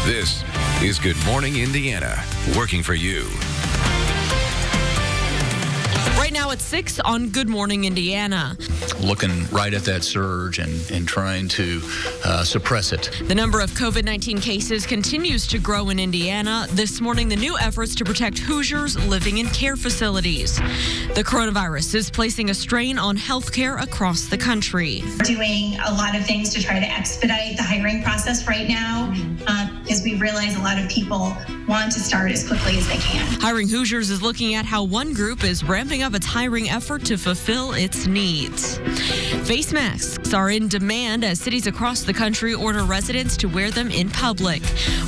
This is Good Morning Indiana, working for you. Right now at 6 on Good Morning Indiana. Looking right at that surge and trying to suppress it. The number of COVID-19 cases continues to grow in Indiana. This morning, the new efforts to protect Hoosiers living in care facilities. The coronavirus is placing a strain on healthcare across the country. We're doing a lot of things to try to expedite the hiring process right now because we realize a lot of people want to start as quickly as they can. Hiring Hoosiers is looking at how one group is ramping up its hiring effort to fulfill its needs. Face masks are in demand as cities across the country order residents to wear them in public.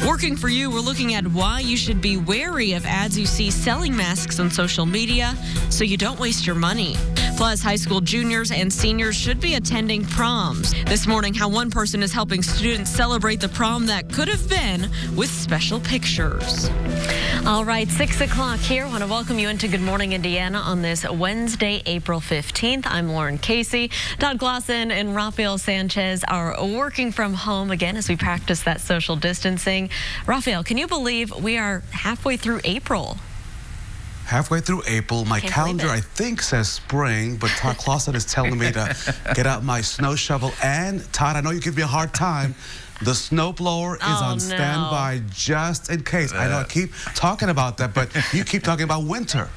Working for you, we're looking at why you should be wary of ads you see selling masks on social media so you don't waste your money. Plus, high school juniors and seniors should be attending proms. This morning, how one person is helping students celebrate the prom that could have been with special pictures. All right, 6 o'clock here. I want to welcome you into Good Morning Indiana on this Wednesday, April 15th. I'm Lauren Casey. Todd Glosson and Rafael Sanchez are working from home again as we practice that social distancing. Rafael, can you believe we are halfway through April? Halfway through April, my calendar, I think, says spring, but Todd Clausen is telling me to get out my snow shovel. And, Todd, I know you give me a hard time. The snowblower is on standby just in case. I know I keep talking about that, but you keep talking about winter.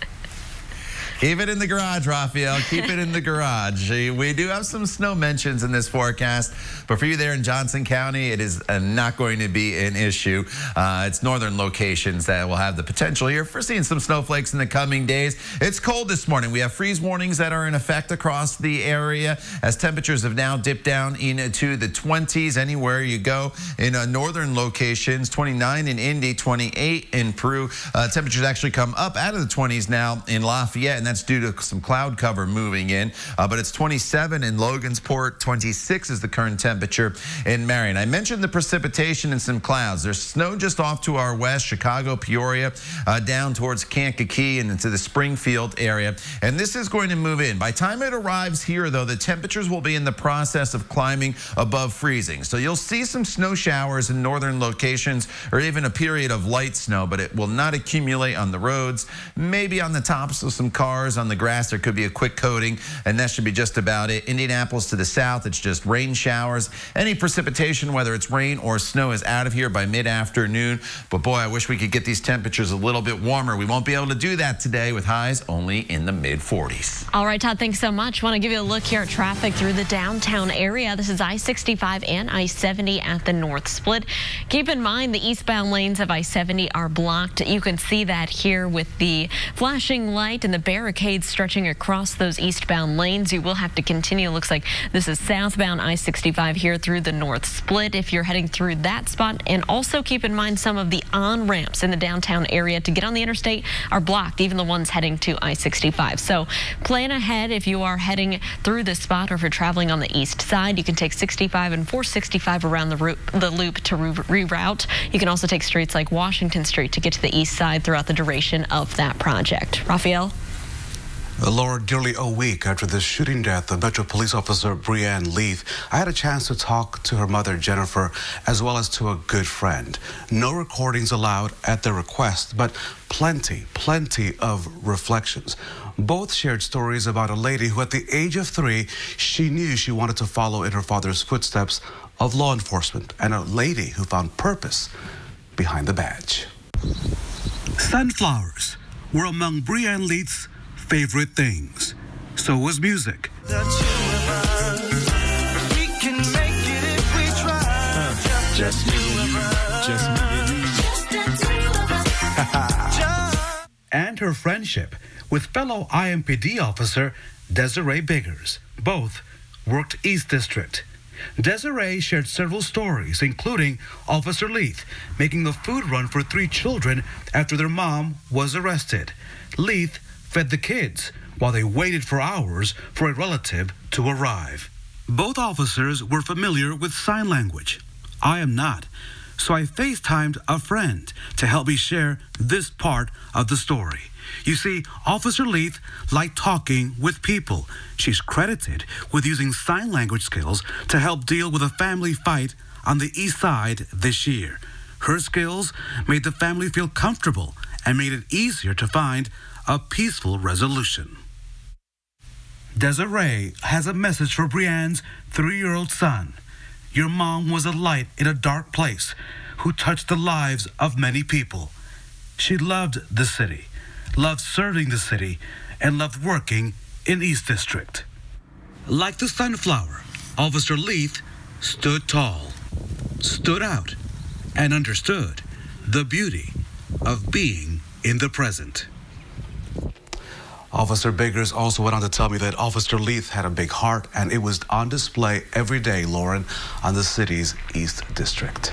Keep it in the garage, Rafael. Keep it in the garage. We do have some snow mentions in this forecast, but for you there in Johnson County, it is not going to be an issue. It's northern locations that will have the potential here for seeing some snowflakes in the coming days. It's cold this morning. We have freeze warnings that are in effect across the area as temperatures have now dipped down into the 20s anywhere you go in northern locations. 29 in Indy, 28 in Peru. Temperatures actually come up out of the 20s now in Lafayette, and that's due to some cloud cover moving in. But it's 27 in Logansport, 26 is the current temperature in Marion. I mentioned the precipitation and some clouds. There's snow just off to our west, Chicago, Peoria, down towards Kankakee and into the Springfield area. And this is going to move in. By the time it arrives here, though, the temperatures will be in the process of climbing above freezing. So you'll see some snow showers in northern locations or even a period of light snow, but it will not accumulate on the roads, maybe on the tops of some cars. On the grass, there could be a quick coating, and that should be just about it. Indianapolis to the south, it's just rain showers. Any precipitation, whether it's rain or snow, is out of here by mid-afternoon. But boy, I wish we could get these temperatures a little bit warmer. We won't be able to do that today with highs only in the mid-40s. All right, Todd, thanks so much. Want to give you a look here at traffic through the downtown area. This is I-65 and I-70 at the North Split. Keep in mind the eastbound lanes of I-70 are blocked. You can see that here with the flashing light and the barricades stretching across those eastbound lanes. You will have to continue. Looks like this is southbound I-65 here through the North Split if you're heading through that spot. And also keep in mind some of the on-ramps in the downtown area to get on the interstate are blocked, even the ones heading to I-65. So plan ahead if you are heading through this spot, or if you're traveling on the east side, you can take 65 and 465 around the loop to reroute. You can also take streets like Washington Street to get to the east side throughout the duration of that project. Rafael? Laura, nearly a week after the shooting death of Metro Police Officer Breanne Leith, I had a chance to talk to her mother, Jennifer, as well as to a good friend. No recordings allowed at their request, but plenty of reflections. Both shared stories about a lady who, at the age of 3, she knew she wanted to follow in her father's footsteps of law enforcement, and a lady who found purpose behind the badge. Sunflowers were among Breanne Leith's favorite things. So was music. And her friendship with fellow IMPD officer Desiree Biggers. Both worked East District. Desiree shared several stories, including Officer Leith making the food run for 3 children after their mom was arrested. Leith fed the kids while they waited for hours for a relative to arrive. Both officers were familiar with sign language. I am not, so I FaceTimed a friend to help me share this part of the story. You see, Officer Leith liked talking with people. She's credited with using sign language skills to help deal with a family fight on the east side this year. Her skills made the family feel comfortable and made it easier to find a peaceful resolution. Desiree has a message for Brianne's 3-year-old son. Your mom was a light in a dark place who touched the lives of many people. She loved the city, loved serving the city, and loved working in East District. Like the sunflower, Officer Leith stood tall, stood out, and understood the beauty of being in the present. Officer Biggers also went on to tell me that Officer Leith had a big heart, and it was on display every day, Lauren, on the city's East District.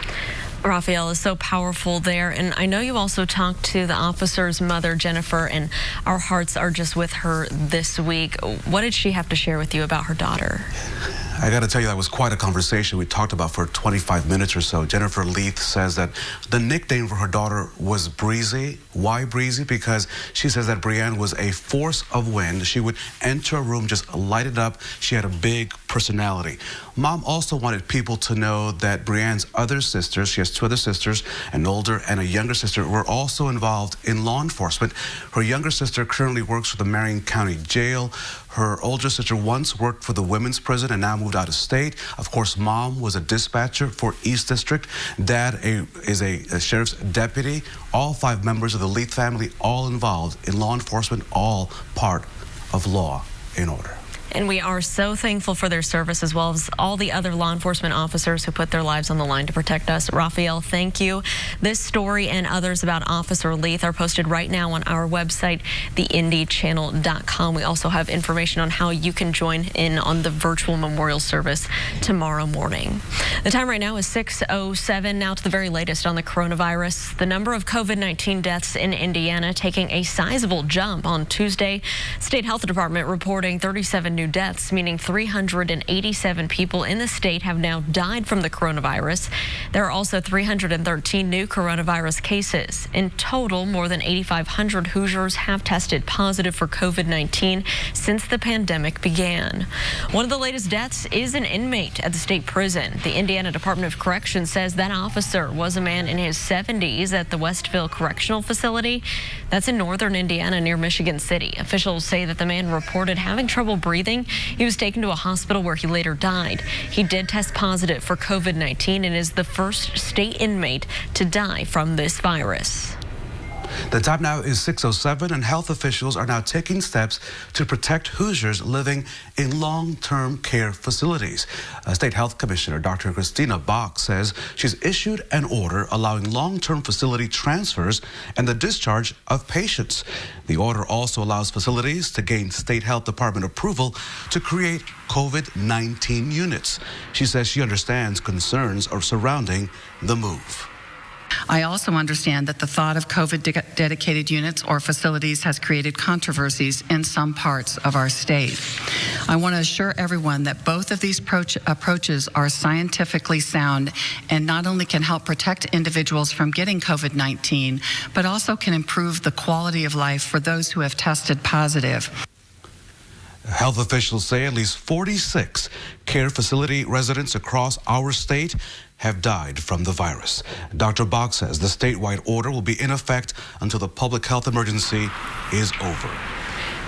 Raphael is so powerful there, and I know you also talked to the officer's mother, Jennifer, and our hearts are just with her this week. What did she have to share with you about her daughter? I got to tell you, that was quite a conversation we talked about for 25 minutes or so. Jennifer Leith says that the nickname for her daughter was Breezy. Why Breezy? Because she says that Brianne was a force of wind. She would enter a room, just light it up. She had a big personality. Mom also wanted people to know that Brianne's other sisters, she has 2 other sisters, an older and a younger sister, were also involved in law enforcement. Her younger sister currently works for the Marion County Jail. Her older sister once worked for the women's prison and now moved out of state. Of course, Mom was a dispatcher for East District. Dad is a sheriff's deputy. All 5 members of the Leith family, all involved in law enforcement, all part of Law and Order. And we are so thankful for their service, as well as all the other law enforcement officers who put their lives on the line to protect us. Raphael, thank you. This story and others about Officer Leith are posted right now on our website, theindychannel.com. We also have information on how you can join in on the virtual memorial service tomorrow morning. The time right now is 6:07. Now to the very latest on the coronavirus. The number of COVID-19 deaths in Indiana taking a sizable jump on Tuesday. State Health Department reporting 37 new deaths, meaning 387 people in the state have now died from the coronavirus. There are also 313 new coronavirus cases. In total, more than 8,500 Hoosiers have tested positive for COVID-19 since the pandemic began. One of the latest deaths is an inmate at the state prison. The Indiana Department of Corrections says that officer was a man in his 70s at the Westville Correctional Facility. That's in northern Indiana near Michigan City. Officials say that the man reported having trouble breathing. He was taken to a hospital where he later died. He did test positive for COVID-19 and is the first state inmate to die from this virus. The time now is 6:07, and health officials are now taking steps to protect Hoosiers living in long-term care facilities. State Health Commissioner Dr. Christina Bach says she's issued an order allowing long-term facility transfers and the discharge of patients. The order also allows facilities to gain State Health Department approval to create COVID-19 units. She says she understands concerns surrounding the move. I also understand that the thought of COVID-dedicated units or facilities has created controversies in some parts of our state. I want to assure everyone that both of these approaches are scientifically sound and not only can help protect individuals from getting COVID-19, but also can improve the quality of life for those who have tested positive. Health officials say at least 46 care facility residents across our state have died from the virus. Dr. Bach says the statewide order will be in effect until the public health emergency is over.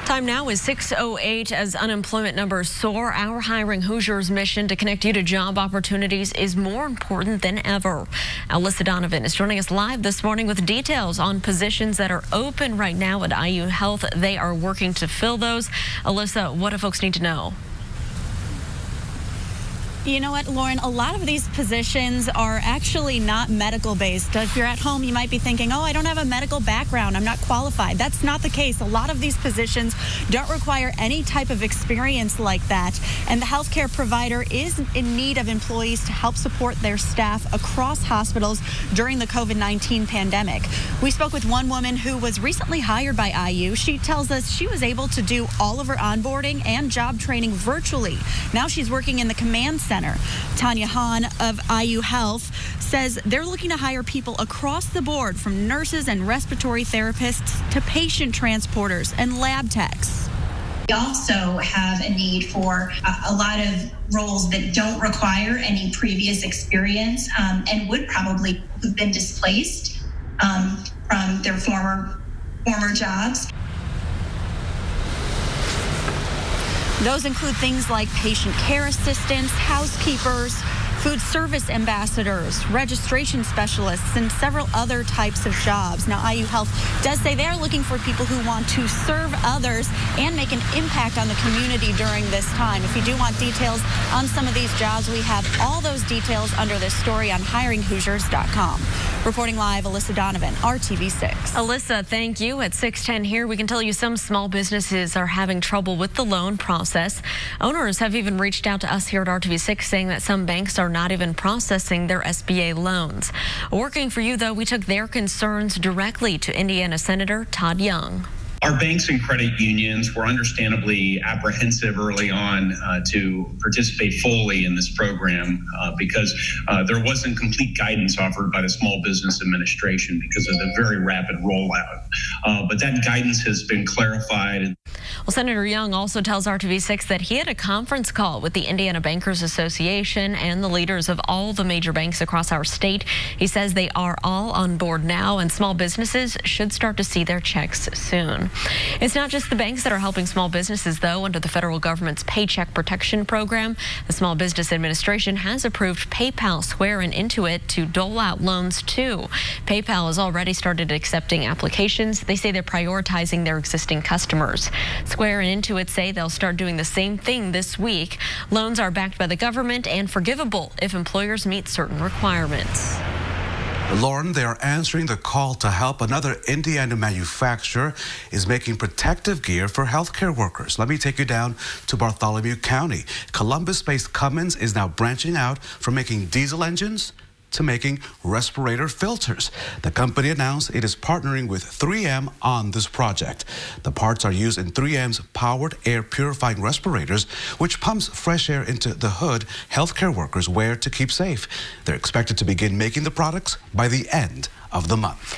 Time now is 6:08. As unemployment numbers soar, our Hiring Hoosiers mission to connect you to job opportunities is more important than ever. Alyssa Donovan is joining us live this morning with details on positions that are open right now at IU Health. They are working to fill those. Alyssa, what do folks need to know? You know what, Lauren, a lot of these positions are actually not medical based. If you're at home, you might be thinking, oh, I don't have a medical background, I'm not qualified. That's not the case. A lot of these positions don't require any type of experience like that. And the healthcare provider is in need of employees to help support their staff across hospitals during the COVID-19 pandemic. We spoke with one woman who was recently hired by IU. She tells us she was able to do all of her onboarding and job training virtually. Now she's working in the command center. Tanya Hahn of IU Health says they're looking to hire people across the board, from nurses and respiratory therapists to patient transporters and lab techs. We also have a need for a lot of roles that don't require any previous experience and would probably have been displaced from their former jobs. Those include things like patient care assistants, housekeepers, food service ambassadors, registration specialists, and several other types of jobs. Now, IU Health does say they're looking for people who want to serve others and make an impact on the community during this time. If you do want details on some of these jobs, we have all those details under this story on hiringhoosiers.com. Reporting live, Alyssa Donovan, RTV6. Alyssa, thank you. At 6:10 here, we can tell you some small businesses are having trouble with the loan process. Owners have even reached out to us here at RTV6 saying that some banks are not even processing their SBA loans. Working for you, though, we took their concerns directly to Indiana Senator Todd Young. Our banks and credit unions were understandably apprehensive early on to participate fully in this program because there wasn't complete guidance offered by the Small Business Administration because of the very rapid rollout. But that guidance has been clarified. Well, Senator Young also tells RTV6 that he had a conference call with the Indiana Bankers Association and the leaders of all the major banks across our state. He says they are all on board now and small businesses should start to see their checks soon. It's not just the banks that are helping small businesses, though. Under the federal government's Paycheck Protection Program, the Small Business Administration has approved PayPal, Square, and Intuit to dole out loans too. PayPal has already started accepting applications. They say they're prioritizing their existing customers. Square and Intuit say they'll start doing the same thing this week. Loans are backed by the government and forgivable if employers meet certain requirements. Lauren, they are answering the call to help. Another Indiana manufacturer is making protective gear for healthcare workers. Let me take you down to Bartholomew County. Columbus-based Cummins is now branching out from making diesel engines to making respirator filters. The company announced it is partnering with 3M on this project. The parts are used in 3M's powered air purifying respirators, which pumps fresh air into the hood healthcare workers wear to keep safe. They're expected to begin making the products by the end of the month.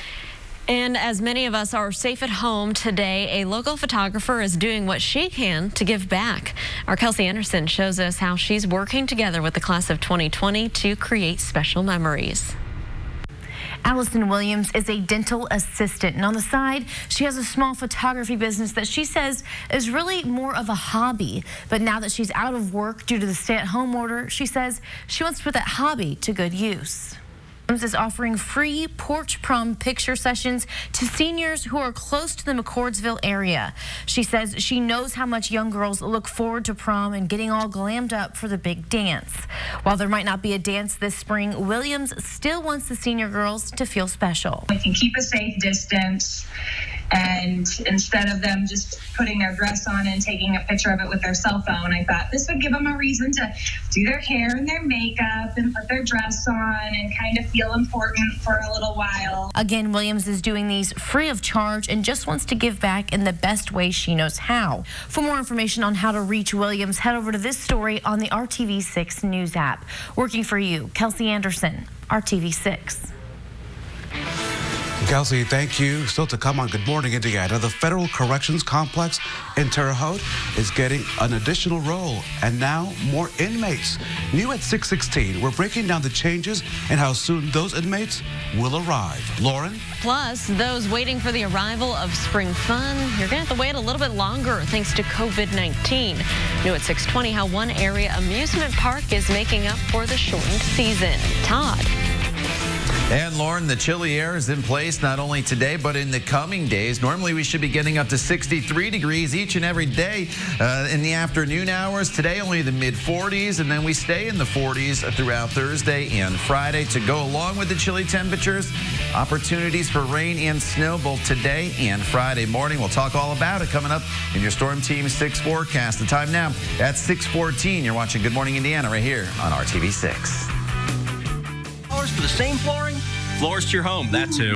And as many of us are safe at home today, a local photographer is doing what she can to give back. Our Kelsey Anderson shows us how she's working together with the class of 2020 to create special memories. Allison Williams is a dental assistant, and on the side, she has a small photography business that she says is really more of a hobby. But now that she's out of work due to the stay-at-home order, she says she wants to put that hobby to good use. Is offering free porch prom picture sessions to seniors who are close to the McCordsville area. She says she knows how much young girls look forward to prom and getting all glammed up for the big dance. While there might not be a dance this spring, Williams still wants the senior girls to feel special. We can keep a safe distance, and instead of them just putting their dress on and taking a picture of it with their cell phone, I thought this would give them a reason to do their hair and their makeup and put their dress on and kind of feel important for a little while. Again, Williams is doing these free of charge and just wants to give back in the best way she knows how. For more information on how to reach Williams, head over to this story on the RTV6 News app. Working for you, Kelsey Anderson, RTV6. Kelsey, thank you. Still to come on Good Morning Indiana, the Federal Corrections Complex in Terre Haute is getting an additional role and now more inmates. New at 6:16, we're breaking down the changes and how soon those inmates will arrive. Lauren? Plus, those waiting for the arrival of spring fun, you're going to have to wait a little bit longer thanks to COVID-19. New at 6:20, how one area amusement park is making up for the shortened season. Todd. And Lauren, the chilly air is in place not only today, but in the coming days. Normally, we should be getting up to 63 degrees each and every day in the afternoon hours. Today, only the mid-40s, and then we stay in the 40s throughout Thursday and Friday. To go along with the chilly temperatures, opportunities for rain and snow both today and Friday morning. We'll talk all about it coming up in your Storm Team 6 forecast. The time now at 6:14. You're watching Good Morning Indiana right here on RTV6. For the same flooring, Floors to Your Home, that's who.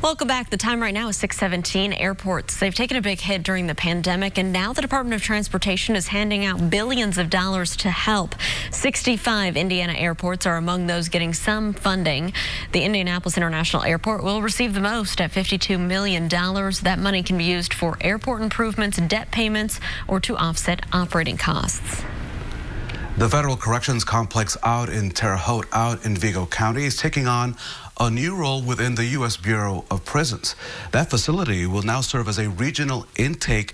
Welcome back. The time right now is 6:17. Airports, they've taken a big hit during the pandemic, and now the Department of Transportation is handing out billions of dollars to help. 65 Indiana airports are among those getting some funding. The Indianapolis International Airport will receive the most at $52 million. That money can be used for airport improvements, debt payments, or to offset operating costs. The Federal Corrections Complex out in Terre Haute, out in Vigo County, is taking on a new role within the U.S. Bureau of Prisons. That facility will now serve as a regional intake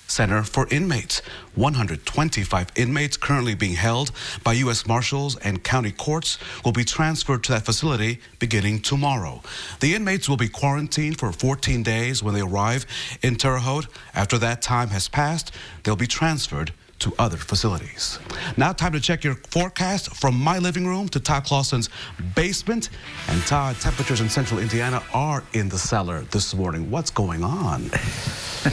center for inmates. 125 inmates currently being held by U.S. Marshals and county courts will be transferred to that facility beginning tomorrow. The inmates will be quarantined for 14 days when they arrive in Terre Haute. After that time has passed, they'll be transferred to other facilities. Now time to check your forecast from my living room to Todd Clausen's basement. And Todd, temperatures in central Indiana are in the cellar this morning. What's going on?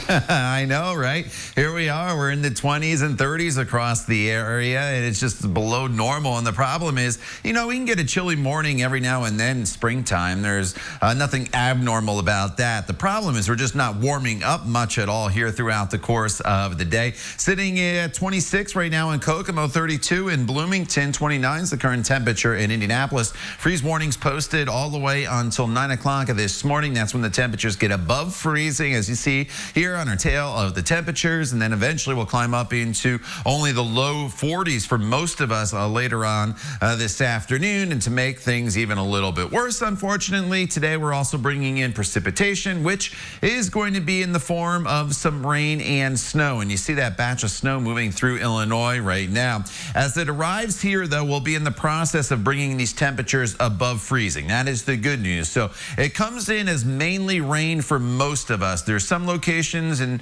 I know, right? Here we are. We're in the 20s and 30s across the area, and it's just below normal. And the problem is, you know, we can get a chilly morning every now and then in springtime. There's nothing abnormal about that. The problem is we're just not warming up much at all here throughout the course of the day. Sitting at 26 right now in Kokomo, 32 in Bloomington, 29 is the current temperature in Indianapolis. Freeze warnings posted all the way until 9 o'clock this morning. That's when the temperatures get above freezing, as you see here on our tail of the temperatures, and then eventually we'll climb up into only the low 40s for most of us later on this afternoon. And to make things even a little bit worse, unfortunately, today we're also bringing in precipitation, which is going to be in the form of some rain and snow. And you see that batch of snow moving through Illinois right now. As it arrives here, though, we'll be in the process of bringing these temperatures above freezing. That is the good news. So it comes in as mainly rain for most of us. There's some locations in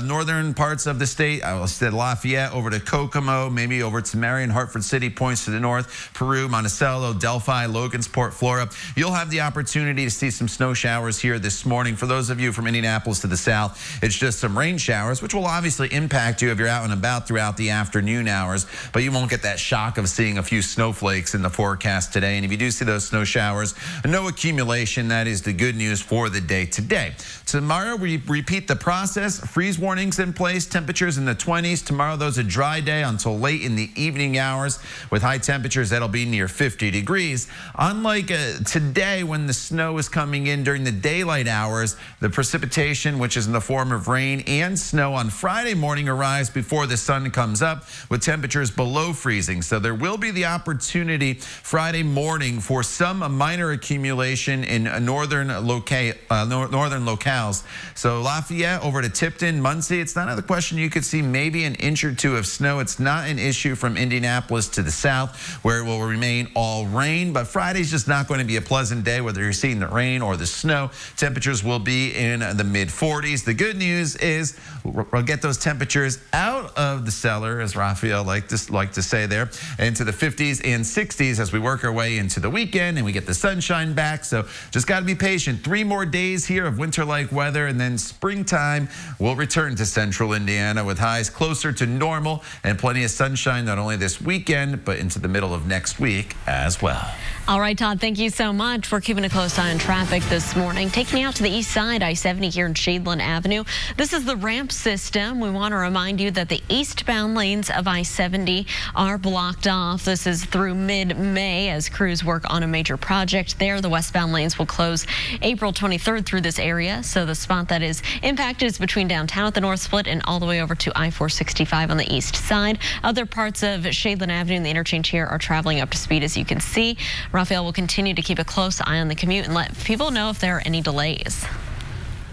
northern parts of the state. I said Lafayette over to Kokomo, maybe over to Marion, Hartford City, points to the north, Peru, Monticello, Delphi, Logansport, Flora. You'll have the opportunity to see some snow showers here this morning. For those of you from Indianapolis to the south, it's just some rain showers, which will obviously impact you if you're out and about throughout the afternoon hours, but you won't get that shock of seeing a few snowflakes in the forecast today. And if you do see those snow showers, no accumulation. That is the good news for the day today. Tomorrow, we repeat the process. Freeze warnings in place, temperatures in the 20s. Tomorrow, though, is a dry day until late in the evening hours with high temperatures that'll be near 50 degrees. Unlike today, when the snow is coming in during the daylight hours, the precipitation, which is in the form of rain and snow on Friday morning, arrives before the sun comes up with temperatures below freezing. So there will be the opportunity Friday morning for some minor accumulation in northern locales. So Lafayette over to Tipton, Muncie, it's not out of the question. You could see maybe an inch or two of snow. It's not an issue from Indianapolis to the south, where it will remain all rain. But Friday's just not going to be a pleasant day, whether you're seeing the rain or the snow. Temperatures will be in the mid-40s. The good news is we'll get those temperatures out of the cellar, as Raphael liked to say there, into the 50s and 60s as we work our way into the weekend and we get the sunshine back. So just got to be patient. 3 more days here of winter-like weather, and then springtime will return to central Indiana with highs closer to normal and plenty of sunshine not only this weekend but into the middle of next week as well. All right, Todd, thank you so much for keeping a close eye on traffic this morning. Taking you out to the east side, I-70 here in Shadeland Avenue. This is the ramp system. We want to remind you that the eastbound lanes of I-70 are blocked off. This is through mid-May as crews work on a major project there. The westbound lanes will close April 23rd through this area. So the spot that is impacted is between downtown at the North Split and all the way over to I-465 on the east side. Other parts of Shadeland Avenue and the interchange here are traveling up to speed, as you can see. Raphael will continue to keep a close eye on the commute and let people know if there are any delays.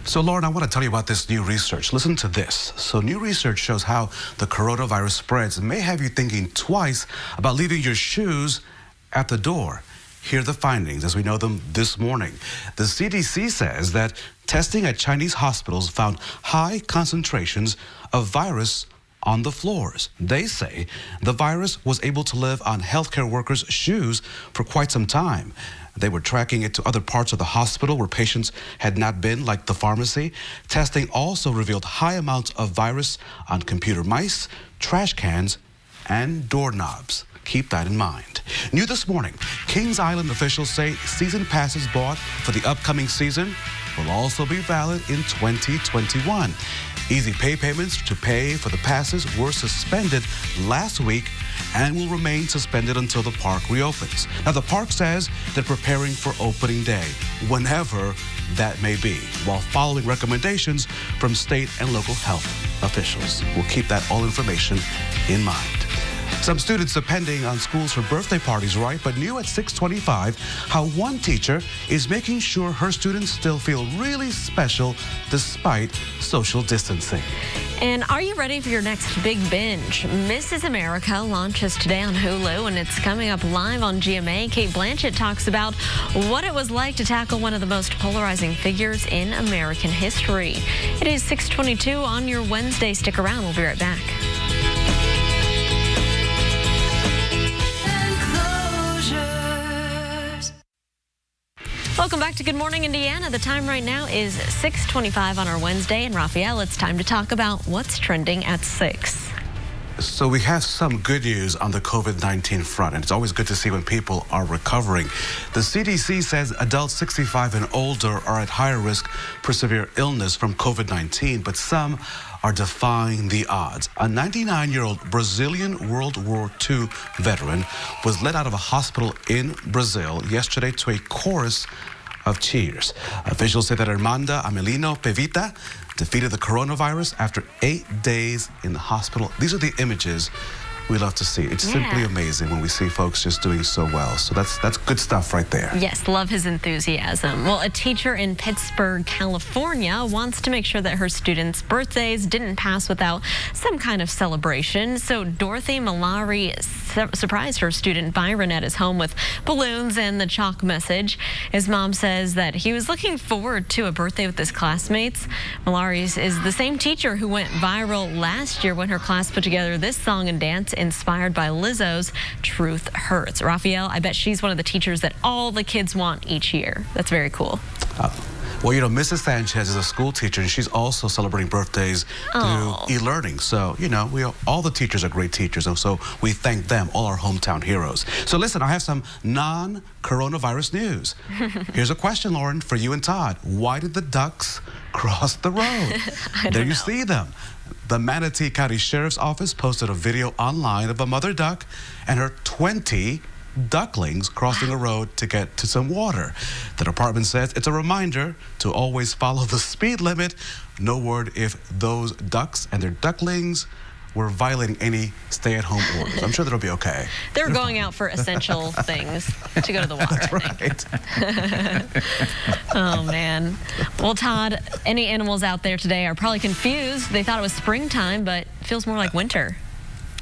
So, Lauren, I want to tell you about this new research. Listen to this. So, new research shows how the coronavirus spreads and may have you thinking twice about leaving your shoes at the door. Here are the findings as we know them this morning. The CDC says that testing at Chinese hospitals found high concentrations of virus on the floors. They say the virus was able to live on healthcare workers' shoes for quite some time. They were tracking it to other parts of the hospital where patients had not been, like the pharmacy. Testing also revealed high amounts of virus on computer mice, trash cans, and doorknobs. Keep that in mind. New this morning, Kings Island officials say season passes bought for the upcoming season will also be valid in 2021. Easy pay payments to pay for the passes were suspended last week and will remain suspended until the park reopens. Now, the park says they're preparing for opening day, whenever that may be, while following recommendations from state and local health officials. We'll keep that all information in mind. Some students depending on schools for birthday parties, right? But new at 6:25, how one teacher is making sure her students still feel really special despite social distancing. And are you ready for your next big binge? Mrs. America launches today on Hulu, and it's coming up live on GMA. Kate Blanchett talks about what it was like to tackle one of the most polarizing figures in American history. It is 6:22 on your Wednesday. Stick around. We'll be right back. Welcome back to Good Morning Indiana. The time right now is 6:25 on our Wednesday. And Raphael, it's time to talk about what's trending at 6. So we have some good news on the COVID-19 front, and it's always good to see when people are recovering. The CDC says adults 65 and older are at higher risk for severe illness from COVID-19, but some are defying the odds. A 99-year-old Brazilian World War II veteran was let out of a hospital in Brazil yesterday to a chorus of cheers. Officials say that Armanda Amelino Pevita defeated the coronavirus after 8 days in the hospital. These are the images we love to see. It's simply amazing when we see folks just doing so well. So that's good stuff right there. Yes, love his enthusiasm. Well, a teacher in Pittsburgh, California wants to make sure that her students' birthdays didn't pass without some kind of celebration. So Dorothy Malari surprised her student Byron at his home with balloons and the chalk message. His mom says that he was looking forward to a birthday with his classmates. Malari is the same teacher who went viral last year when her class put together this song and dance inspired by Lizzo's Truth Hurts. Raphael, I bet she's one of the teachers that all the kids want each year. That's very cool. Well, you know, Mrs. Sanchez is a school teacher, and she's also celebrating birthdays through e-learning. So, you know, all the teachers are great teachers, and so we thank them, all our hometown heroes. So listen, I have some non-coronavirus news. Here's a question, Lauren, for you and Todd. Why did the ducks cross the road? There you see them. The Manatee County Sheriff's Office posted a video online of a mother duck and her 20 ducklings crossing a road to get to some water. The department says it's a reminder to always follow the speed limit. No word if those ducks and their ducklings were violating any stay-at-home orders. I'm sure that'll be okay. They're going out for essential things to go to the water, That's I think. Oh, man. Well, Todd, any animals out there today are probably confused. They thought it was springtime, but it feels more like winter.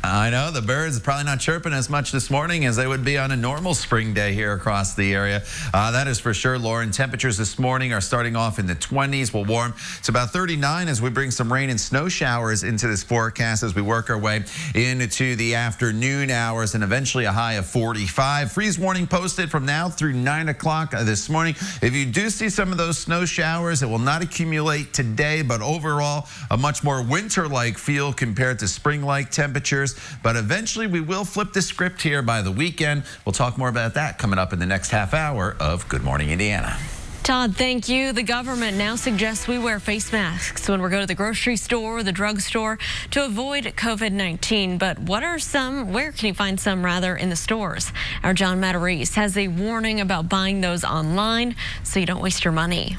I know the birds are probably not chirping as much this morning as they would be on a normal spring day here across the area. That is for sure, Lauren. Temperatures this morning are starting off in the 20s. We'll warm. It's about 39 as we bring some rain and snow showers into this forecast as we work our way into the afternoon hours and eventually a high of 45. Freeze warning posted from now through 9 o'clock this morning. If you do see some of those snow showers, it will not accumulate today, but overall a much more winter-like feel compared to spring-like temperatures. But eventually we will flip the script here by the weekend. We'll talk more about that coming up in the next half hour of Good Morning Indiana. Todd, thank you. The government now suggests we wear face masks when we go to the grocery store or the drugstore to avoid COVID-19. But where can you find some in the stores? Our John Matarese has a warning about buying those online so you don't waste your money.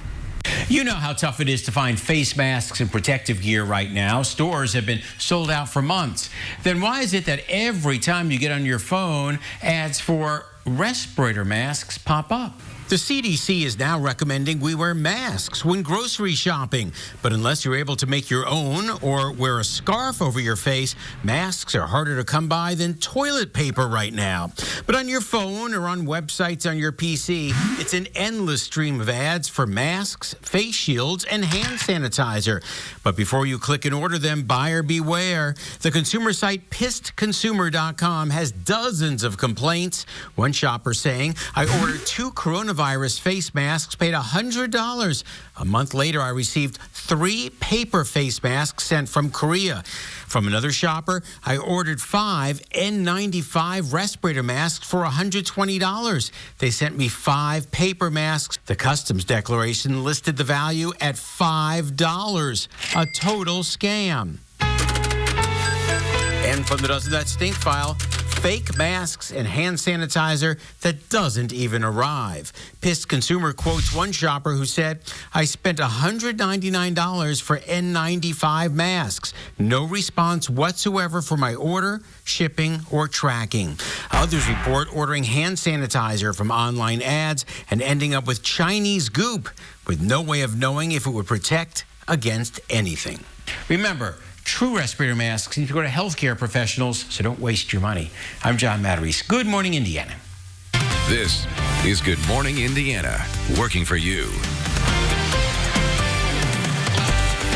You know how tough it is to find face masks and protective gear right now. Stores have been sold out for months. Then why is it that every time you get on your phone, ads for respirator masks pop up? The CDC is now recommending we wear masks when grocery shopping. But unless you're able to make your own or wear a scarf over your face, masks are harder to come by than toilet paper right now. But on your phone or on websites on your PC, it's an endless stream of ads for masks, face shields, and hand sanitizer. But before you click and order them, buyer beware. The consumer site pissedconsumer.com has dozens of complaints. One shopper saying, I ordered 2 coronavirus face masks, paid $100. A month later, I received 3 paper face masks sent from Korea. From another shopper, I ordered 5 N95 respirator masks for $120. They sent me 5 paper masks. The customs declaration listed the value at $5. A total scam. And from the Doesn't That Stink file, fake masks and hand sanitizer that doesn't even arrive. Pissed consumer quotes one shopper who said, I spent $199 for N95 masks. No response whatsoever for my order, shipping, or tracking. Others report ordering hand sanitizer from online ads and ending up with Chinese goop with no way of knowing if it would protect against anything. Remember, true respirator masks need to go to healthcare professionals, so don't waste your money. I'm John Matarese. Good morning, Indiana. This is Good Morning Indiana, working for you.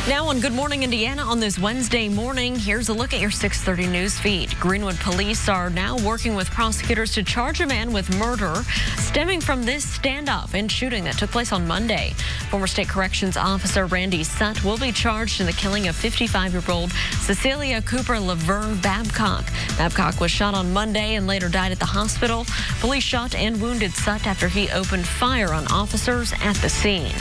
Now on Good Morning Indiana on this Wednesday morning, here's a look at your 6:30 news feed. Greenwood police are now working with prosecutors to charge a man with murder stemming from this standoff and shooting that took place on Monday. Former state corrections officer Randy Sutt will be charged in the killing of 55-year-old Cecilia Cooper Laverne Babcock. Babcock was shot on Monday and later died at the hospital. Police shot and wounded Sutt after he opened fire on officers at the scene.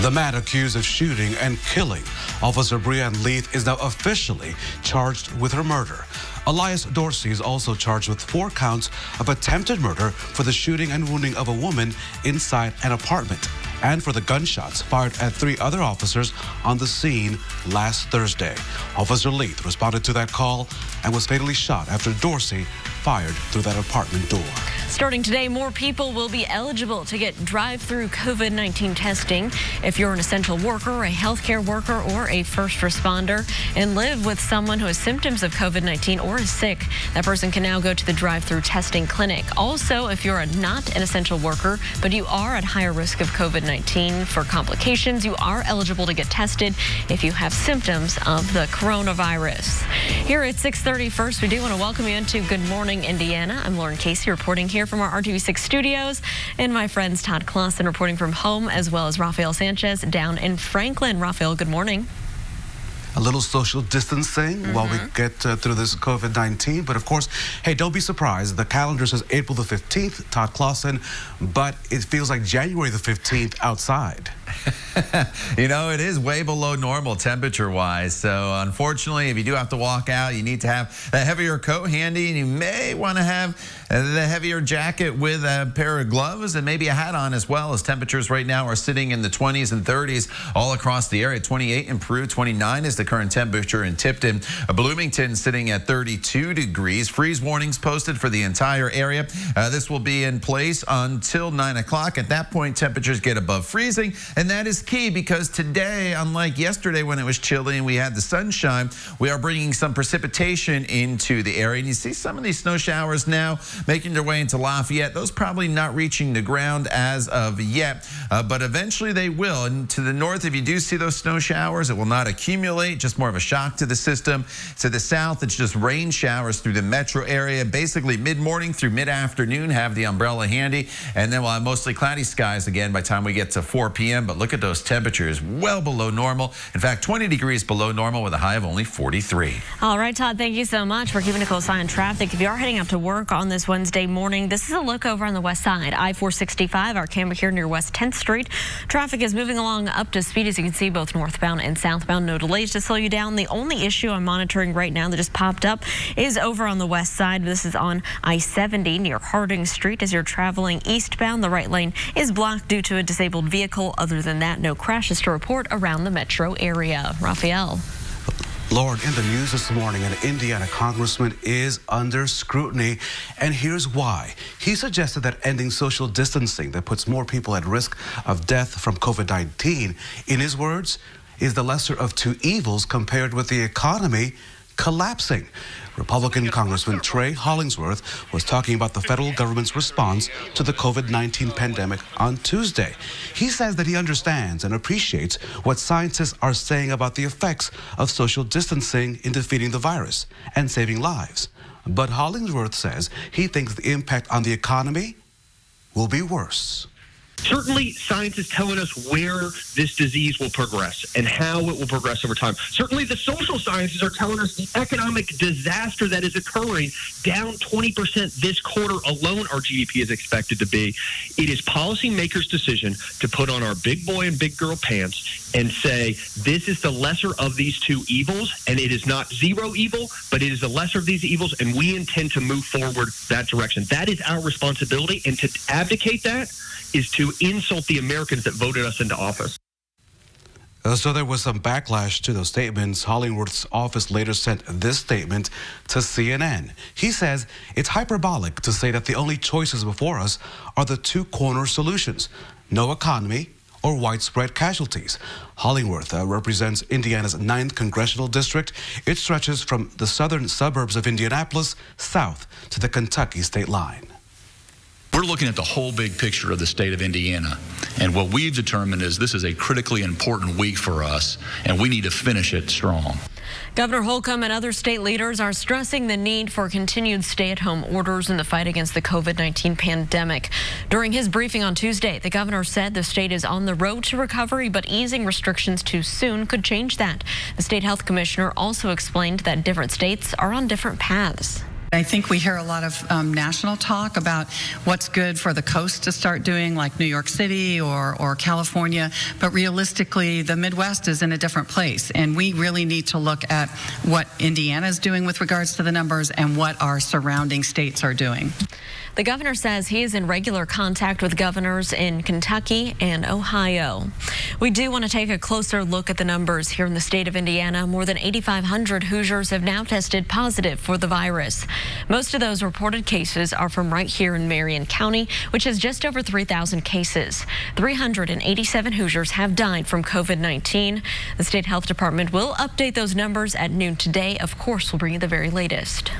The man accused of shooting and killing Officer Brianne Leith is now officially charged with her murder. Elias Dorsey is also charged with 4 counts of attempted murder for the shooting and wounding of a woman inside an apartment and for the gunshots fired at 3 other officers on the scene last Thursday. Officer Leith responded to that call and was fatally shot after Dorsey fired through that apartment door. Starting today, more people will be eligible to get drive-thru COVID-19 testing. If you're an essential worker, a healthcare worker, or a first responder and live with someone who has symptoms of COVID-19 or is sick, that person can now go to the drive-thru testing clinic. Also, if you're not an essential worker, but you are at higher risk of COVID-19 for complications, you are eligible to get tested if you have symptoms of the coronavirus. Here at 6:30, first, we do want to welcome you into Good Morning Indiana. I'm Lauren Casey reporting here from our RTV6 studios, and my friends Todd Clausen reporting from home, as well as Rafael Sanchez down in Franklin. Rafael, good morning. A little social distancing while we get through this COVID-19. But of course, hey, don't be surprised. The calendar says April the 15th, Todd Clausen, but it feels like January the 15th outside. You know, it is way below normal temperature-wise. So unfortunately, if you do have to walk out, you need to have a heavier coat handy, and you may want to have the heavier jacket with a pair of gloves and maybe a hat on as well, as temperatures right now are sitting in the 20s and 30s all across the area. 28 in Peru, 29 is the current temperature in Tipton. Bloomington sitting at 32 degrees. Freeze warnings posted for the entire area. This will be in place until 9 o'clock. At that point, temperatures get above freezing, and that is key because today, unlike yesterday when it was chilly and we had the sunshine, we are bringing some precipitation into the area. And you see some of these snow showers now making their way into Lafayette. Those probably not reaching the ground as of yet, but eventually they will. And to the north, if you do see those snow showers, it will not accumulate, just more of a shock to the system. To the south, it's just rain showers through the metro area. Basically mid-morning through mid-afternoon, have the umbrella handy, and then we'll have mostly cloudy skies again by the time we get to 4 p.m. But look at those temperatures, well below normal. In fact, 20 degrees below normal with a high of only 43. All right, Todd, thank you so much for keeping a close eye on traffic. If you are heading out to work on this Wednesday morning, this is a look over on the west side. I-465, our camera here near West 10th Street. Traffic is moving along up to speed, as you can see, both northbound and southbound. No delays to slow you down. The only issue I'm monitoring right now that just popped up is over on the west side. This is on I-70 near Harding Street. As you're traveling eastbound, the right lane is blocked due to a disabled vehicle. Other than that, no crashes to report around the metro area. Rafael. Lauren, in the news this morning, an Indiana congressman is under scrutiny, and here's why. He suggested that ending social distancing that puts more people at risk of death from COVID-19, in his words, is the lesser of two evils compared with the economy collapsing. Republican Congressman Trey Hollingsworth was talking about the federal government's response to the COVID-19 pandemic on Tuesday. He says that he understands and appreciates what scientists are saying about the effects of social distancing in defeating the virus and saving lives. But Hollingsworth says he thinks the impact on the economy will be worse. Certainly, science is telling us where this disease will progress and how it will progress over time. Certainly, the social sciences are telling us the economic disaster that is occurring, down 20% this quarter alone, our GDP is expected to be. It is policymakers' decision to put on our big boy and big girl pants and say, this is the lesser of these two evils, and it is not zero evil, but it is the lesser of these evils, and we intend to move forward that direction. That is our responsibility, and to abdicate that is to insult the Americans that voted us into office. So there was some backlash to those statements. Hollingsworth's office later sent this statement to CNN. He says it's hyperbolic to say that the only choices before us are the two-corner solutions, no economy or widespread casualties. Hollingsworth represents Indiana's 9th congressional district. It stretches from the southern suburbs of Indianapolis south to the Kentucky state line. We're looking at the whole big picture of the state of Indiana, and what we've determined is this is a critically important week for us, and we need to finish it strong. Governor Holcomb and other state leaders are stressing the need for continued stay-at-home orders in the fight against the COVID-19 pandemic. During his briefing on Tuesday, the governor said the state is on the road to recovery, but easing restrictions too soon could change that. The state health commissioner also explained that different states are on different paths. I think we hear a lot of national talk about what's good for the coast to start doing, like New York City or California, but realistically, the Midwest is in a different place, and we really need to look at what Indiana is doing with regards to the numbers and what our surrounding states are doing. The governor says he is in regular contact with governors in Kentucky and Ohio. We do want to take a closer look at the numbers here in the state of Indiana. More than 8,500 Hoosiers have now tested positive for the virus. Most of those reported cases are from right here in Marion County, which has just over 3,000 cases. 387 Hoosiers have died from COVID-19. The state health department will update those numbers at noon today. Of course, we'll bring you the very latest.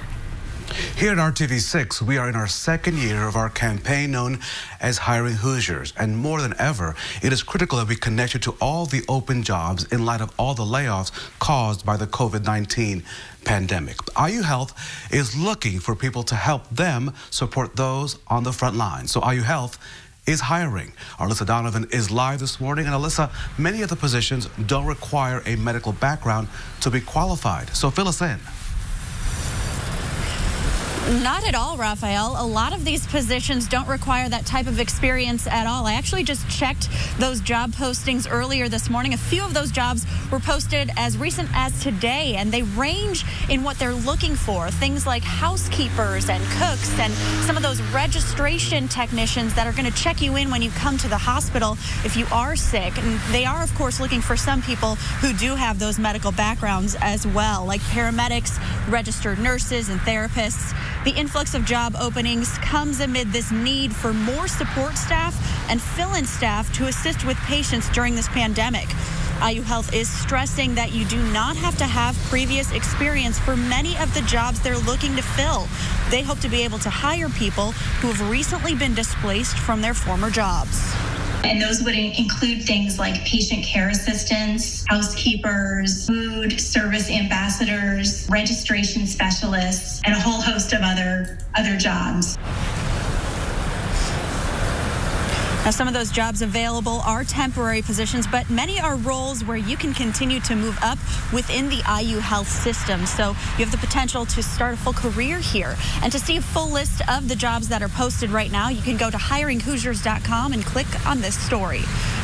Here at RTV6, we are in our second year of our campaign known as Hiring Hoosiers. And more than ever, it is critical that we connect you to all the open jobs in light of all the layoffs caused by the COVID-19 pandemic. IU Health is looking for people to help them support those on the front line. So IU Health is hiring. Alyssa Donovan is live this morning. And Alyssa, many of the positions don't require a medical background to be qualified. So fill us in. Not at all, Raphael. A lot of these positions don't require that type of experience at all. I actually just checked those job postings earlier this morning. A few of those jobs were posted as recent as today, and they range in what they're looking for. Things like housekeepers and cooks and some of those registration technicians that are going to check you in when you come to the hospital if you are sick. And they are, of course, looking for some people who do have those medical backgrounds as well, like paramedics, registered nurses, and therapists. The influx of job openings comes amid this need for more support staff and fill-in staff to assist with patients during this pandemic. IU Health is stressing that you do not have to have previous experience for many of the jobs they're looking to fill. They hope to be able to hire people who have recently been displaced from their former jobs. And those would include things like patient care assistants, housekeepers, food service ambassadors, registration specialists, and a whole host of other jobs. Now, some of those jobs available are temporary positions, but many are roles where you can continue to move up within the IU Health system. So you have the potential to start a full career here. And to see a full list of the jobs that are posted right now, you can go to hiringhoosiers.com and click on this story.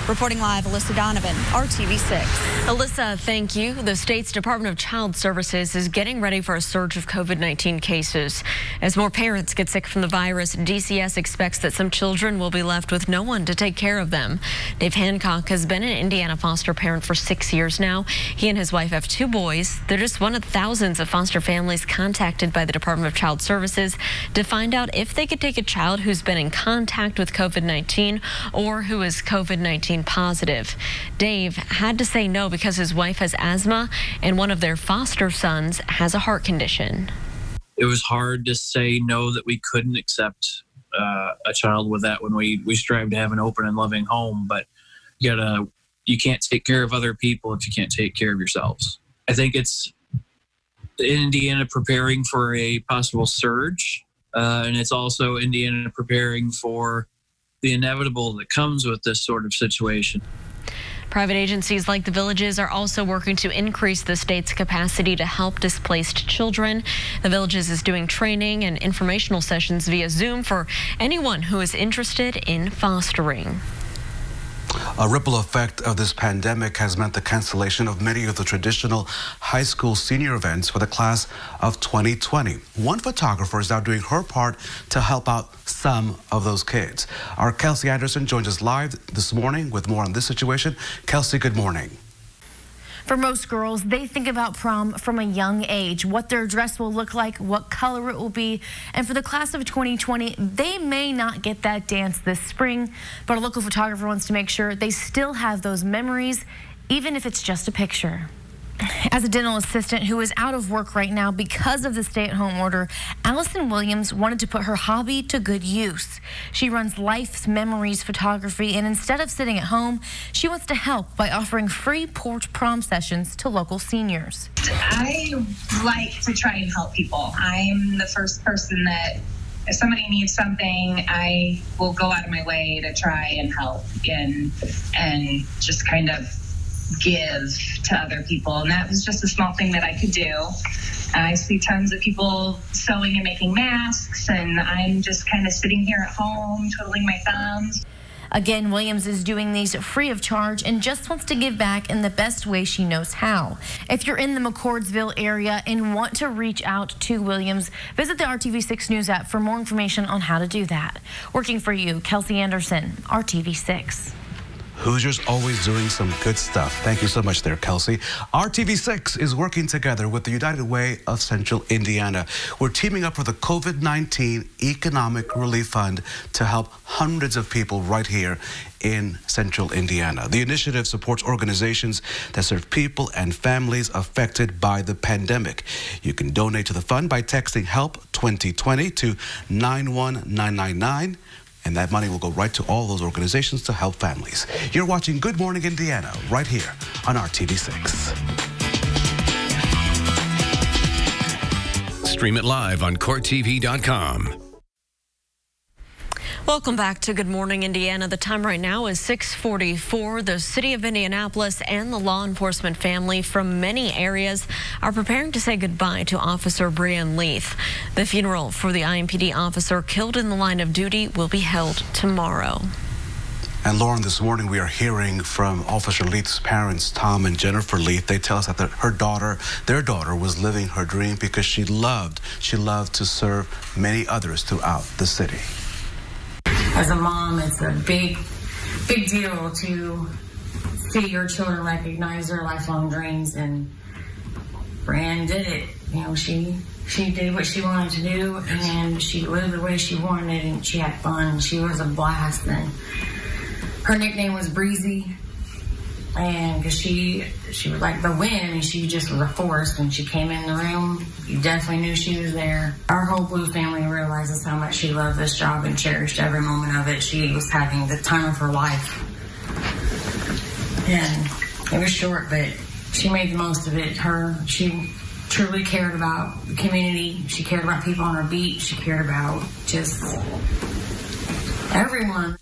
Reporting live, Alyssa Donovan, RTV6. Alyssa, thank you. The state's Department of Child Services is getting ready for a surge of COVID-19 cases. As more parents get sick from the virus, DCS expects that some children will be left with no one to take care of them. Dave Hancock has been an Indiana foster parent for 6 years now. He and his wife have 2 boys. They're just one of thousands of foster families contacted by the Department of Child Services to find out if they could take a child who's been in contact with COVID-19 or who is COVID-19 positive. Dave had to say no because his wife has asthma and one of their foster sons has a heart condition. It was hard to say no that we couldn't accept a child with that when we strive to have an open and loving home, but you can't take care of other people if you can't take care of yourselves. I think it's Indiana preparing for a possible surge, and it's also Indiana preparing for the inevitable that comes with this sort of situation. Private agencies like the Villages are also working to increase the state's capacity to help displaced children. The Villages is doing training and informational sessions via Zoom for anyone who is interested in fostering. A ripple effect of this pandemic has meant the cancellation of many of the traditional high school senior events for the class of 2020. One photographer is now doing her part to help out some of those kids. Our Kelsey Anderson joins us live this morning with more on this situation. Kelsey, good morning. For most girls, they think about prom from a young age, what their dress will look like, what color it will be. And for the class of 2020, they may not get that dance this spring, but a local photographer wants to make sure they still have those memories, even if it's just a picture. As a dental assistant who is out of work right now because of the stay-at-home order, Allison Williams wanted to put her hobby to good use. She runs Life's Memories Photography, and instead of sitting at home, she wants to help by offering free porch prom sessions to local seniors. I like to try and help people. I'm the first person that if somebody needs something, I will go out of my way to try and help and just kind of give to other people, and that was just a small thing that I could do. I see tons of people sewing and making masks, and I'm just kind of sitting here at home twiddling my thumbs. Again, Williams is doing these free of charge and just wants to give back in the best way she knows how. If you're in the McCordsville area and want to reach out to Williams, visit the RTV6 News app for more information on how to do that. Working for you, Kelsey Anderson, RTV6. Hoosiers always doing some good stuff. Thank you so much there, Kelsey. RTV6 is working together with the United Way of Central Indiana. We're teaming up with the COVID-19 Economic Relief Fund to help hundreds of people right here in Central Indiana. The initiative supports organizations that serve people and families affected by the pandemic. You can donate to the fund by texting HELP 2020 to 91999. And that money will go right to all those organizations to help families. You're watching Good Morning Indiana right here on RTV6. Stream it live on CourtTV.com. Welcome back to Good Morning Indiana. The time right now is 6:44. The city of Indianapolis and the law enforcement family from many areas are preparing to say goodbye to Officer Brianne Leith. The funeral for the IMPD officer killed in the line of duty will be held tomorrow. And Lauren, this morning we are hearing from Officer Leith's parents, Tom and Jennifer Leith. They tell us that their daughter was living her dream because she loved to serve many others throughout the city. As a mom, it's a big deal to see your children recognize their lifelong dreams, and Brianne did it. You know, she did what she wanted to do, and she lived the way she wanted, and she had fun. She was a blast, and her nickname was Breezy, and because she was like the wind. I mean, she just was a force. When she came in the room, you definitely knew she was there. Our whole Blue family realizes how much she loved this job and cherished every moment of it. She was having the time of her life. And it was short, but she made the most of it. She truly cared about the community. She cared about people on her beat. She cared about just everyone.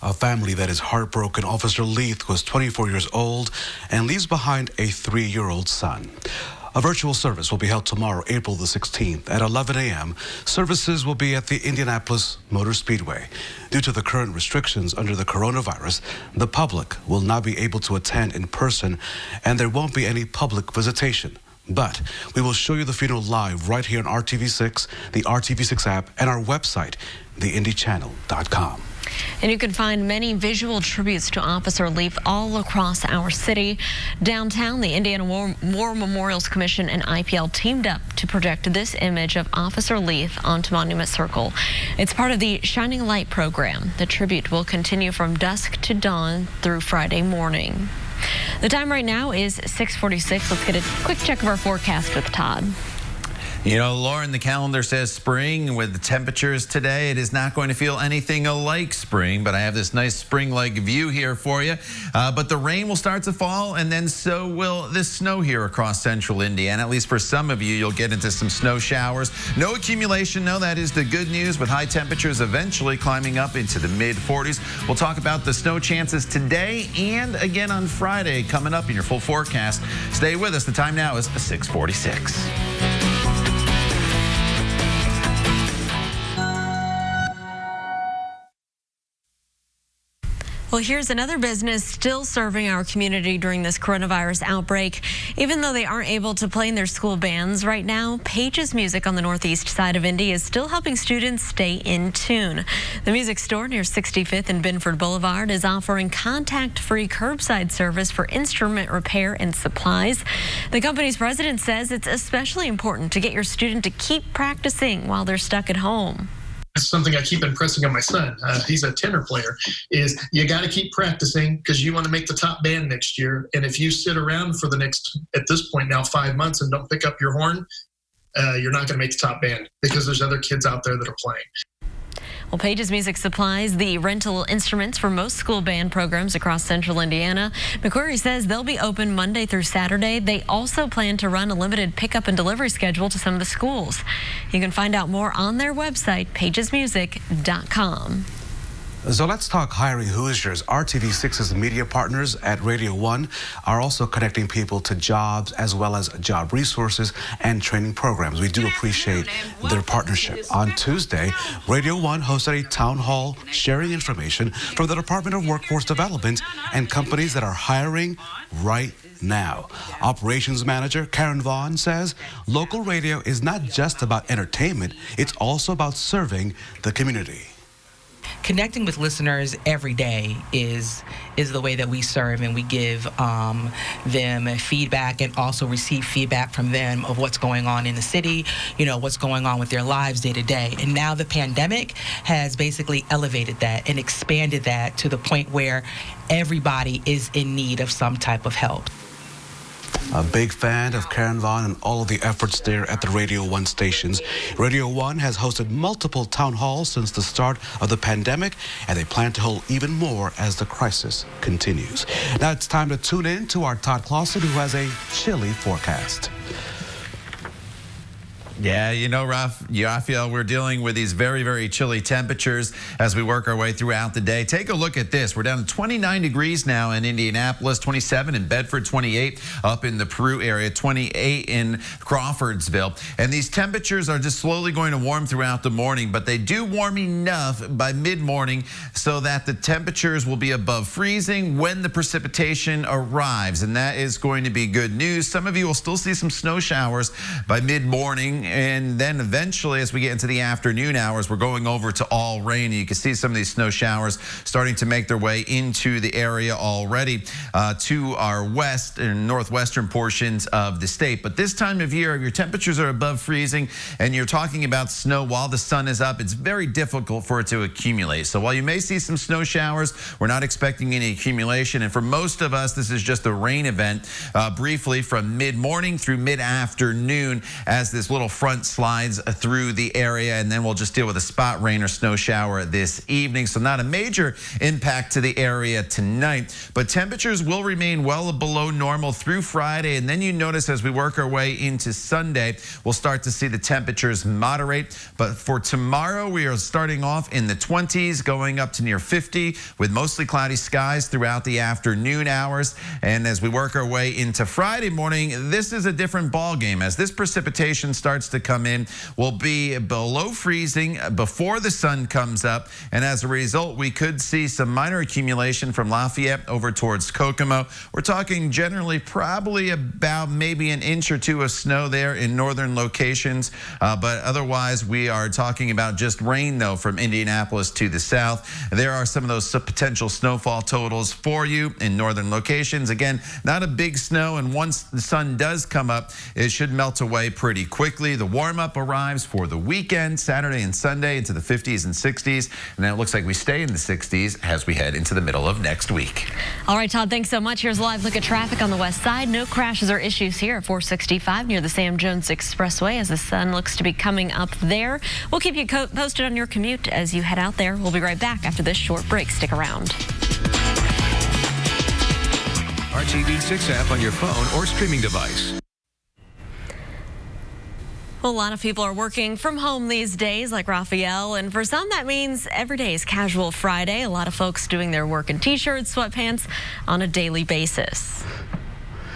A family that is heartbroken. Officer Leith was 24 years old and leaves behind a 3-year-old son. A virtual service will be held tomorrow, April the 16th at 11 a.m. Services will be at the Indianapolis Motor Speedway. Due to the current restrictions under the coronavirus, the public will not be able to attend in person, and there won't be any public visitation. But we will show you the funeral live right here on RTV6, the RTV6 app, and our website, theindychannel.com. And you can find many visual tributes to Officer Leith all across our city. Downtown, the Indiana War Memorials Commission and IPL teamed up to project this image of Officer Leith onto Monument Circle. It's part of the Shining Light program. The tribute will continue from dusk to dawn through Friday morning. The time right now is 6:46. Let's get a quick check of our forecast with Todd. You know, Lauren, the calendar says spring. With the temperatures today, it is not going to feel anything like spring, but I have this nice spring-like view here for you. But the rain will start to fall, and then so will this snow here across central Indiana. At least for some of you, you'll get into some snow showers. No accumulation, no, that is the good news, with high temperatures eventually climbing up into the mid-40s. We'll talk about the snow chances today and again on Friday coming up in your full forecast. Stay with us. The time now is 6:46. Well, here's another business still serving our community during this coronavirus outbreak. Even though they aren't able to play in their school bands right now, Page's Music on the northeast side of Indy is still helping students stay in tune. The music store near 65th and Binford Boulevard is offering contact-free curbside service for instrument repair and supplies. The company's president says it's especially important to get your student to keep practicing while they're stuck at home. It's something I keep impressing on my son. He's a tenor player, is you got to keep practicing because you want to make the top band next year. And if you sit around for the next, at this point now, 5 months and don't pick up your horn, you're not going to make the top band because there's other kids out there that are playing. Well, Page's Music supplies the rental instruments for most school band programs across central Indiana. McQuarrie says they'll be open Monday through Saturday. They also plan to run a limited pickup and delivery schedule to some of the schools. You can find out more on their website, pagesmusic.com. So let's talk hiring Hoosiers. RTV6's media partners at Radio 1 are also connecting people to jobs as well as job resources and training programs. We do appreciate their partnership. On Tuesday, Radio 1 hosted a town hall sharing information from the Department of Workforce Development and companies that are hiring right now. Operations manager Karen Vaughn says local radio is not just about entertainment, it's also about serving the community. Connecting with listeners every day is the way that we serve, and we give them feedback and also receive feedback from them of what's going on in the city, you know, what's going on with their lives day to day. And now the pandemic has basically elevated that and expanded that to the point where everybody is in need of some type of help. A big fan of Karen Vaughn and all of the efforts there at the Radio 1 stations. Radio 1 has hosted multiple town halls since the start of the pandemic, and they plan to hold even more as the crisis continues. Now it's time to tune in to our Todd Clausen, who has a chilly forecast. Yeah, you know, Raphael, we're dealing with these very, very chilly temperatures as we work our way throughout the day. Take a look at this. We're down to 29 degrees now in Indianapolis, 27 in Bedford, 28 up in the Peru area, 28 in Crawfordsville. And these temperatures are just slowly going to warm throughout the morning, but they do warm enough by mid-morning so that the temperatures will be above freezing when the precipitation arrives. And that is going to be good news. Some of you will still see some snow showers by mid-morning. And then eventually, as we get into the afternoon hours, we're going over to all rain. And you can see some of these snow showers starting to make their way into the area already to our west and northwestern portions of the state. But this time of year, if your temperatures are above freezing and you're talking about snow while the sun is up, it's very difficult for it to accumulate. So while you may see some snow showers, we're not expecting any accumulation. And for most of us, this is just a rain event briefly from mid-morning through mid-afternoon as this little front slides through the area, and then we'll just deal with a spot rain or snow shower this evening. So not a major impact to the area tonight, but temperatures will remain well below normal through Friday. And then you notice as we work our way into Sunday, we'll start to see the temperatures moderate. But for tomorrow, we are starting off in the 20s, going up to near 50 with mostly cloudy skies throughout the afternoon hours. And as we work our way into Friday morning, this is a different ball game. As this precipitation starts to come in, will be below freezing before the sun comes up, and as a result we could see some minor accumulation from Lafayette over towards Kokomo. We're talking generally probably about maybe an inch or two of snow there in northern locations, but otherwise we are talking about just rain though from Indianapolis to the south. There are some of those potential snowfall totals for you in northern locations. Again, not a big snow, and once the sun does come up, it should melt away pretty quickly. eventually the warm-up arrives for the weekend, Saturday and Sunday, into the 50s and 60s. And then it looks like we stay in the 60s as we head into the middle of next week. All right, Todd, thanks so much. Here's a live look at traffic on the west side. No crashes or issues here at 465 near the Sam Jones Expressway as the sun looks to be coming up there. We'll keep you posted on your commute as you head out there. We'll be right back after this short break. Stick around. RTV6 app on your phone or streaming device. Well, a lot of people are working from home these days, like Raphael, and for some that means every day is Casual Friday. A lot of folks doing their work in t-shirts, sweatpants on a daily basis.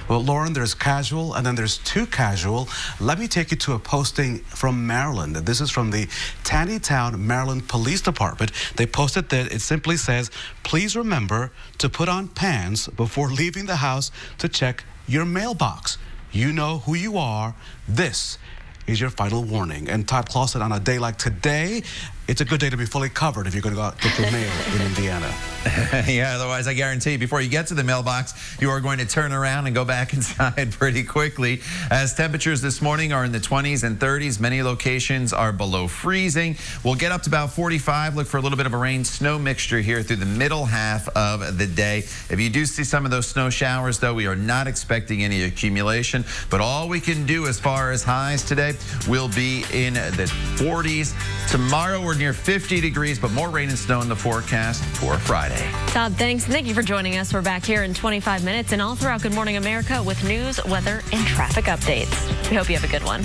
Well, Lauren, there's casual and then there's too casual. Let me take you to a posting from Maryland. This is from the Taneytown, Maryland Police Department. They posted that it simply says, please remember to put on pants before leaving the house to check your mailbox. You know who you are. This is your final warning. And Todd Clausen, on a day like today, it's a good day to be fully covered if you're going to go out get your mail in Indiana. Yeah, otherwise I guarantee before you get to the mailbox, you are going to turn around and go back inside pretty quickly. As temperatures this morning are in the 20s and 30s, many locations are below freezing. We'll get up to about 45. Look for a little bit of a rain-snow mixture here through the middle half of the day. If you do see some of those snow showers, though, we are not expecting any accumulation. But all we can do as far as highs today will be in the 40s. Tomorrow we're near 50 degrees, but more rain and snow in the forecast for Friday. Todd, thanks. Thank you for joining us. We're back here in 25 minutes and all throughout Good Morning America with news, weather, and traffic updates. We hope you have a good one.